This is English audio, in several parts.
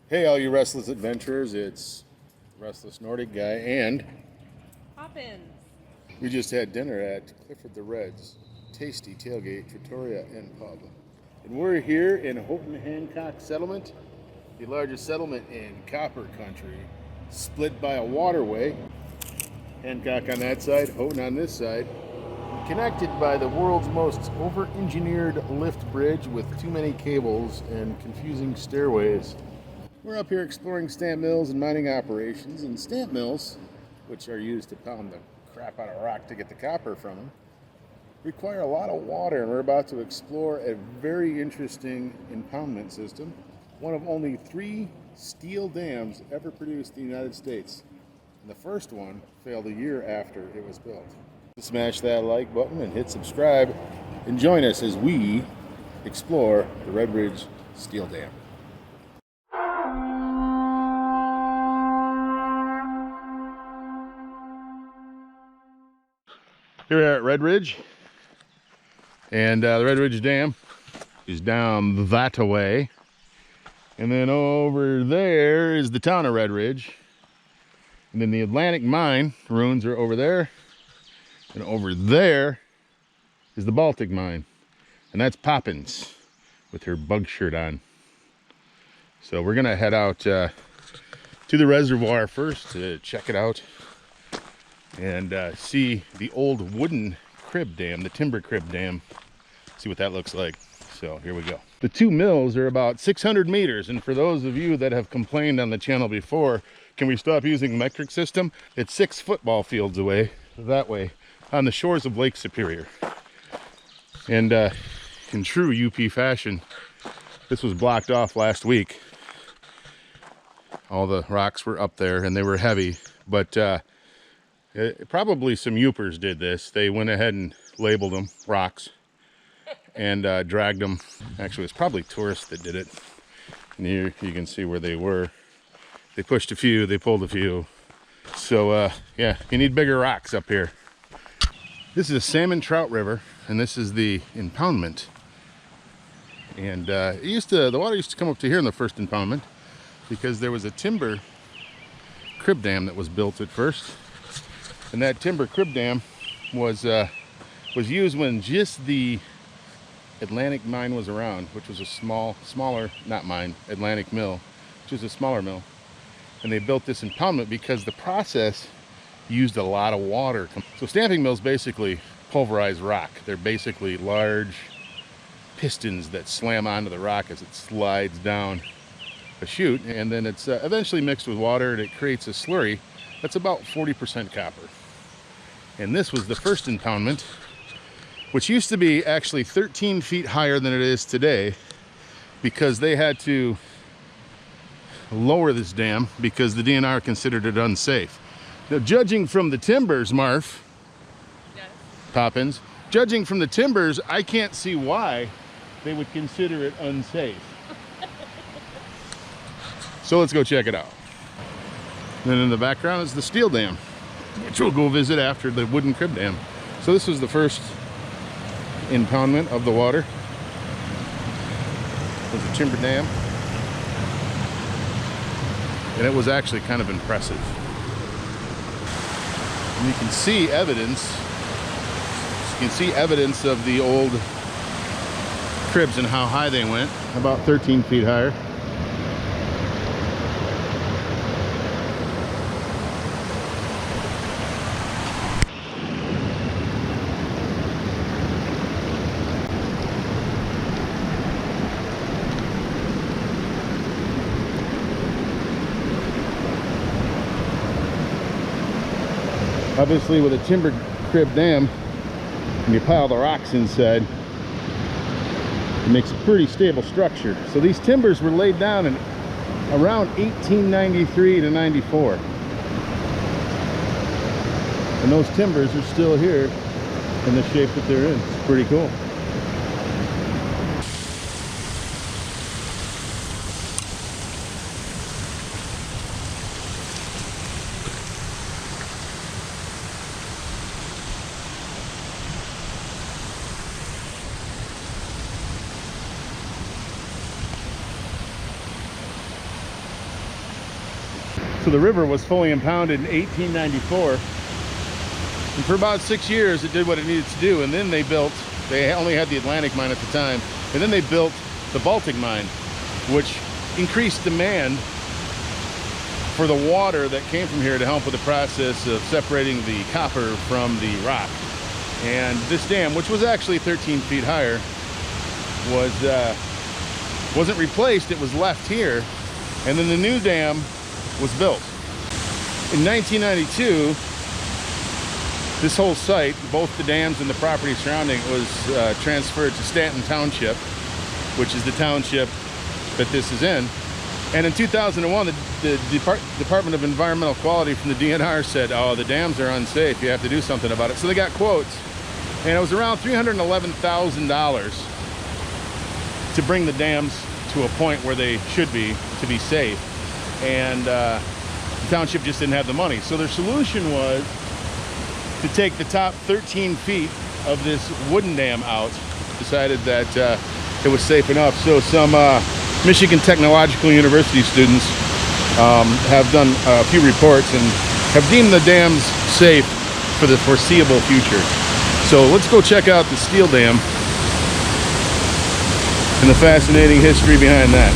Hey, all you restless adventurers, it's Restless Nordic Guy, and Poppins. we just had dinner at Clifford the Red's Tasty Tailgate Trattoria and Pub. And we're here in Houghton Hancock Settlement, the largest settlement in Copper Country, split by a waterway. Hancock on that side, Houghton on this side, connected by the world's most over-engineered lift bridge with too many cables and confusing stairways. We're up here exploring stamp mills and mining operations, and stamp mills, which are used to pound the crap out of rock to get the copper from them, require a lot of water, and we're about to explore a very interesting impoundment system, one of only 3 steel dams ever produced in the United States. And the first one failed a year after it was built. Smash that like button and hit subscribe, and join us as we explore the Redridge Steel Dam. Here we are at Redridge, and the Redridge Dam is down that way, and then over there is the town of Redridge, and then the Atlantic Mine ruins are over there, and over there is the Baltic Mine, and that's Poppins with her bug shirt on. So we're gonna head out to the reservoir first to check it out and see the old wooden crib dam, the timber crib dam, see what that looks like. So here we go. The 2 mills are about 600 meters, and for those of you that have complained on the channel before, can we stop using metric system? It's 6 football fields away, that way, on the shores of Lake Superior. And in true UP fashion, this was blocked off last week. All the rocks were up there and they were heavy, but probably some Yoopers did this. They went ahead and labeled them rocks and dragged them. Actually, it's probably tourists that did it. And here you can see where they were. They pushed a few, they pulled a few. So yeah, you need bigger rocks up here. This is a salmon trout river, and this is the impoundment. And the water used to come up to here in the first impoundment because there was a timber crib dam that was built at first. And that timber crib dam was used when just the Atlantic Mine was around, which was a smaller, not mine, Atlantic Mill, which was a smaller mill. And they built this impoundment because the process used a lot of water. So stamping mills basically pulverize rock. They're basically large pistons that slam onto the rock as it slides down a chute, and then it's eventually mixed with water, and it creates a slurry that's about 40% copper. And this was the first impoundment, which used to be actually 13 feet higher than it is today, because they had to lower this dam because the DNR considered it unsafe. Now, judging from the timbers, Marf, yes. Poppins, judging from the timbers, I can't see why they would consider it unsafe. So let's go check it out. And then in the background is the steel dam, which we'll go visit after the wooden crib dam. So this was the first impoundment of the water. It was a timber dam. And it was actually kind of impressive. And you can see evidence of the old cribs and how high they went, about 13 feet higher. Obviously, with a timber crib dam, when you pile the rocks inside, it makes a pretty stable structure. So these timbers were laid down in around 1893 to 94. And those timbers are still here in the shape that they're in. It's pretty cool. So the river was fully impounded in 1894. And for about 6 years, it did what it needed to do. And then they only had the Atlantic mine at the time. And then they built the Baltic mine, which increased demand for the water that came from here to help with the process of separating the copper from the rock. And this dam, which was actually 13 feet higher, wasn't replaced, it was left here. And then the new dam was built. In 1992, this whole site, both the dams and the property surrounding it, was transferred to Stanton Township, which is the township that this is in. And in 2001, the Department of Environmental Quality from the DNR said, oh, the dams are unsafe, you have to do something about it. So they got quotes, and it was around $311,000 to bring the dams to a point where they should be to be safe. And the township just didn't have the money. So their solution was to take the top 13 feet of this wooden dam out. Decided that it was safe enough. So some Michigan Technological University students have done a few reports and have deemed the dams safe for the foreseeable future. So let's go check out the steel dam and the fascinating history behind that.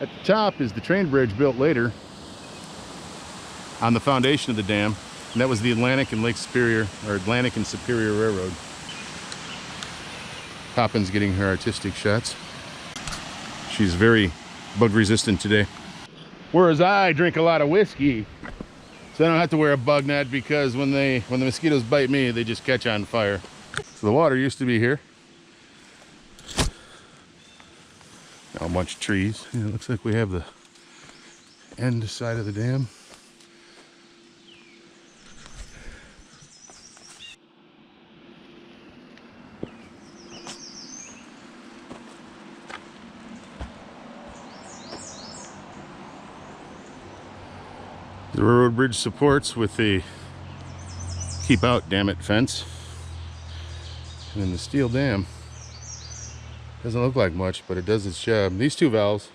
At the top is the train bridge built later on the foundation of the dam, and that was the Atlantic and Superior Railroad. Poppin's getting her artistic shots. She's very bug resistant today. Whereas I drink a lot of whiskey, so I don't have to wear a bug net, because when the mosquitoes bite me, they just catch on fire. So the water used to be here. Now a bunch of trees. Yeah, it looks like we have the end side of the dam. The railroad bridge supports with the keep out damn it fence. And then the steel dam doesn't look like much, but it does its job. These two valves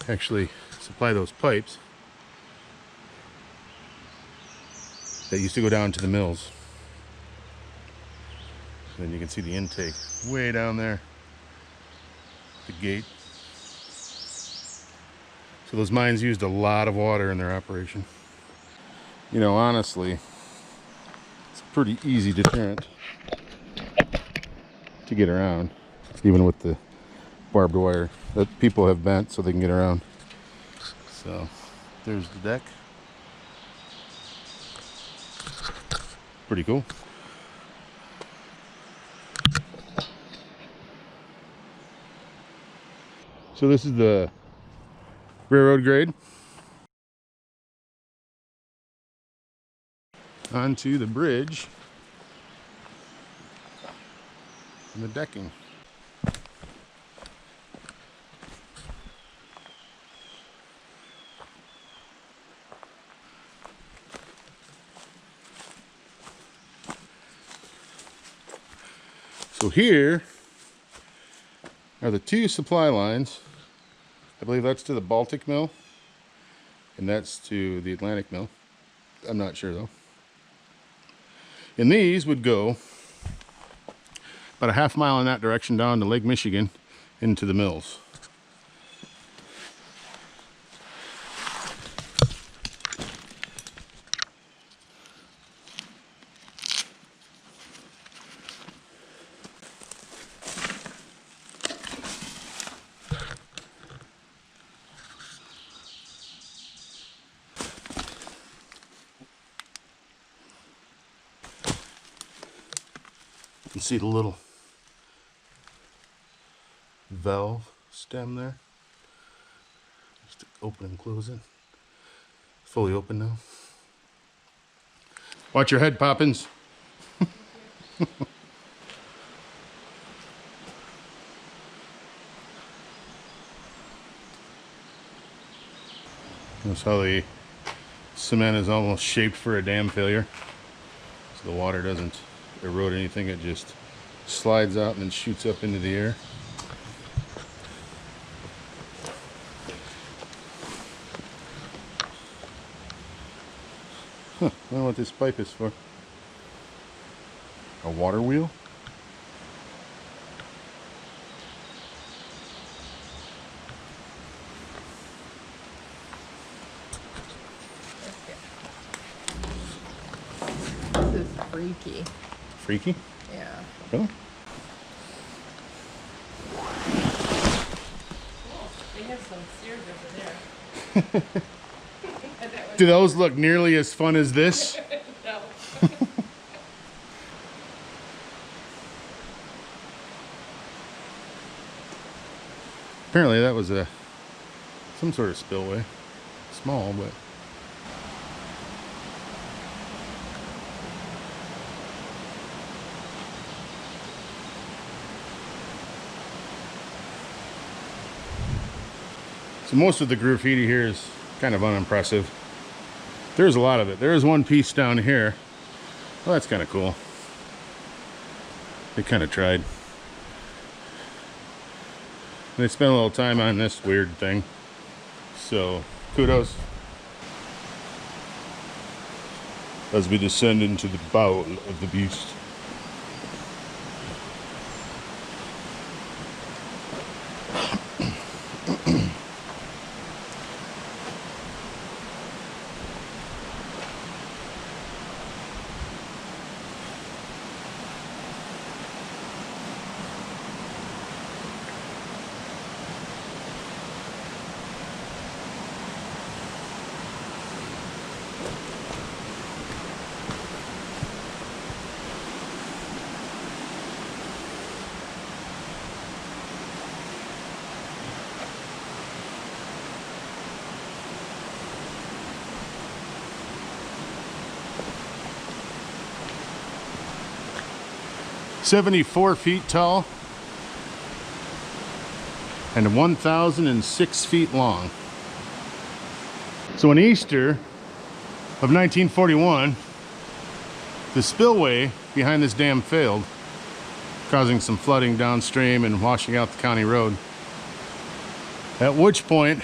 actually supply those pipes that used to go down to the mills. And then you can see the intake way down there, the gate. So those mines used a lot of water in their operation. You know, honestly, it's a pretty easy deterrent to get around, even with the barbed wire that people have bent so they can get around. So there's the deck. Pretty cool. So this is the railroad grade. Onto the bridge and the decking. So here are the two supply lines. I believe that's to the Baltic mill and that's to the Atlantic mill. I'm not sure though. And these would go about a half mile in that direction down to Lake Michigan into the mills. can see the little valve stem there. Just open and close it. Fully open now. Watch your head, Poppins. Notice how the cement is almost shaped for a dam failure. So the water doesn't erode anything, it just slides out and then shoots up into the air. Huh, I don't know what this pipe is for. A water wheel? This is freaky. Freaky? Yeah. Really? They have some stairs over there. Do those look nearly as fun as this? No. Apparently that was some sort of spillway. Small, but... So most of the graffiti here is kind of unimpressive. There's a lot of it. There is one piece down here. Well, that's kind of cool. They kind of tried. They spent a little time on this weird thing. So, kudos. As we descend into the bowel of the beast. "74 feet tall and 1,006 feet long." So in Easter of 1941, the spillway behind this dam failed, causing some flooding downstream and washing out the county road. At which point,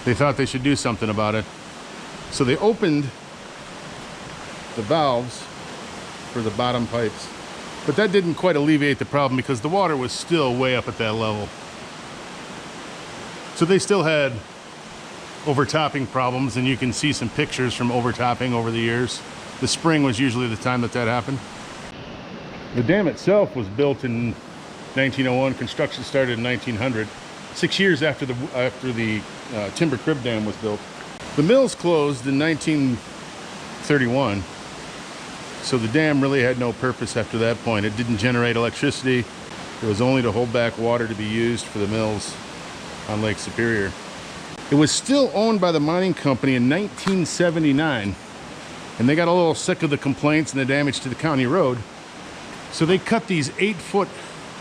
they thought they should do something about it. So they opened the valves for the bottom pipes. But that didn't quite alleviate the problem because the water was still way up at that level. So they still had overtopping problems, and you can see some pictures from overtopping over the years. The spring was usually the time that happened. The dam itself was built in 1901. Construction started in 1900, 6 years after the timber crib dam was built. The mills closed in 1931. So the dam really had no purpose after that point. It didn't generate electricity. It was only to hold back water to be used for the mills on Lake Superior. It was still owned by the mining company in 1979, and they got a little sick of the complaints and the damage to the county road. So they cut these 8-foot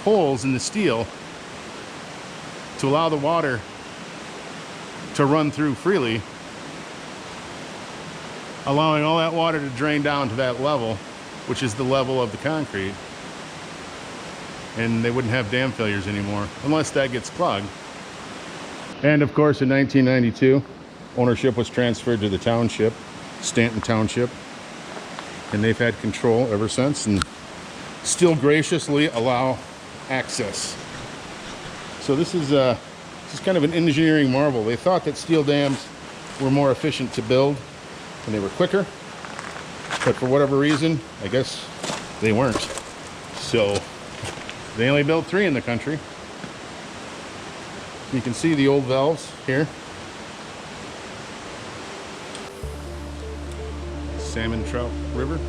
holes in the steel to allow the water to run through freely, allowing all that water to drain down to that level, which is the level of the concrete. And they wouldn't have dam failures anymore, unless that gets clogged. And of course, in 1992, ownership was transferred to the township, Stanton Township, and they've had control ever since and still graciously allow access. So this is kind of an engineering marvel. They thought that steel dams were more efficient to build and they were quicker, but for whatever reason, I guess they weren't. So they only built 3 in the country. You can see the old valves here. Salmon Trout River.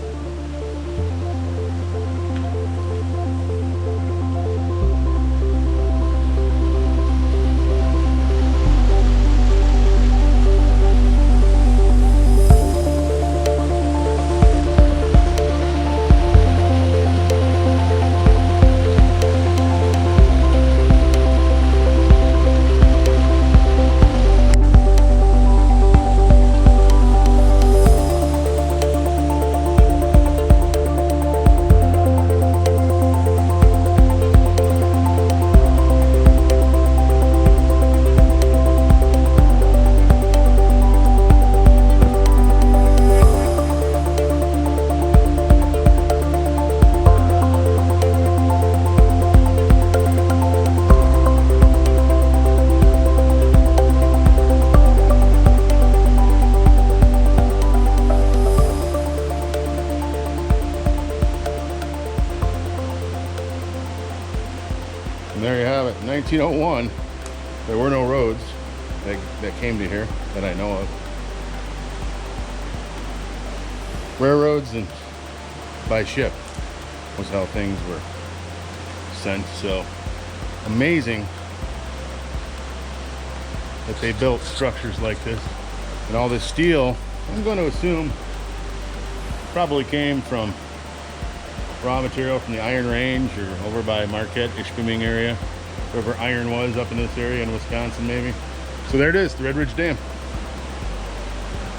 1901, there were no roads that came to here that I know of. Railroads and by ship was how things were sent. So amazing that they built structures like this. And all this steel, I'm going to assume, probably came from raw material from the Iron Range or over by Marquette, Ishpeming area, wherever iron was up in this area in Wisconsin maybe. So there it is, the Redridge Dam,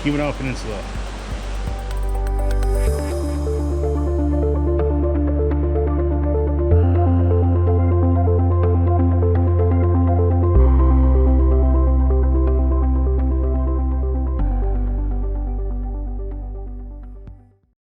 Keewanaw Peninsula.